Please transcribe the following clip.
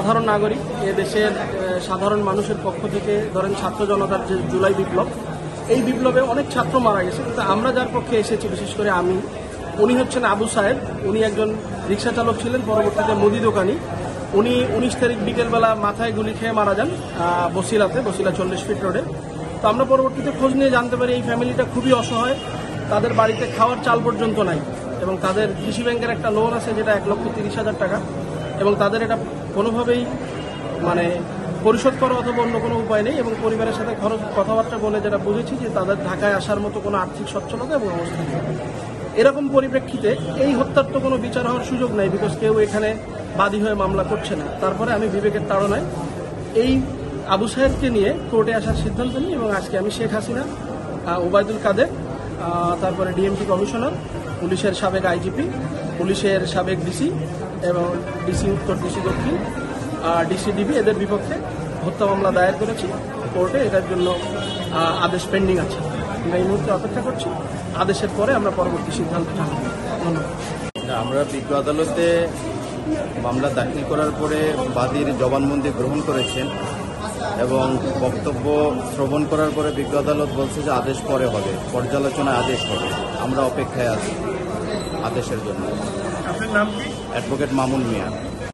সাধারণ নাগরিক, এ দেশের সাধারণ মানুষের পক্ষ থেকে ধরেন ছাত্র জনতার যে জুলাই বিপ্লব, এই বিপ্লবে অনেক ছাত্র মারা গেছে, কিন্তু আমরা যার পক্ষে এসেছি, বিশেষ করে আমি, উনি হচ্ছেন আবু সাহেব। উনি একজন রিক্সা চালক ছিলেন, পরবর্তীতে মুদি দোকানি। উনি 19 তারিখ বিকেলবেলা মাথায় গুলি খেয়ে মারা যান বসিলা 40 ফিট রোডে। তো আমরা পরবর্তীতে খোঁজ নিয়ে জানতে পারি এই ফ্যামিলিটা খুবই অসহায়, তাদের বাড়িতে খাওয়ার চাল পর্যন্ত নাই, এবং তাদের কৃষি ব্যাংকের একটা লোন আছে যেটা 1,30,000 টাকা, এবং তাদের এটা কোনোভাবেই মানে পরিশোধ করা অথবা অন্য কোনো উপায় নেই। এবং পরিবারের সাথে কথাবার্তা বলে যেটা বুঝেছি যে তাদের ঢাকায় আসার মতো কোনো আর্থিক সচ্ছলতা এবং অবস্থা নেই। এরকম পরিপ্রেক্ষিতে এই হত্যার তো কোনো বিচার হওয়ার সুযোগ নাই, বিকজ কেউ এখানে বাদী হয়ে মামলা করছে না। তারপরে আমি বিবেকের তাড়নায় এই আবু সাহেবকে নিয়ে কোর্টে আসার সিদ্ধান্ত নিই, এবং আজকে আমি শেখ হাসিনা, ওবায়দুল কাদের, তারপরে ডিএমপি কমিশনার, পুলিশের সাবেক আইজিপি, পুলিশের সাবেক ডিসি এবং ডিসি উত্তর, ডিসি দক্ষিণ, ডিসি ডিবি, এদের বিপক্ষে হত্যা মামলা দায়ের করেছি কোর্টে। এটার জন্য আদেশ পেন্ডিং আছে। আমরা এই মুহূর্তে অপেক্ষা করছি, আদেশের পরে আমরা পরবর্তী সিদ্ধান্ত জানাব। ধন্যবাদ। আমরা বিজ্ঞ আদালতে মামলা দাখিল করার পরে বাদীর জবানবন্দি গ্রহণ করেছেন এবং বক্তব্য শ্রবণ করার পরে বিজ্ঞ আদালত বলছে যে আদেশ পরে হবে, পর্যালোচনায় আদেশ হবে। আমরা অপেক্ষায় আছি আদেশের জন্য। আপনার নাম কি? অ্যাডভোকেট মামুন মিয়া।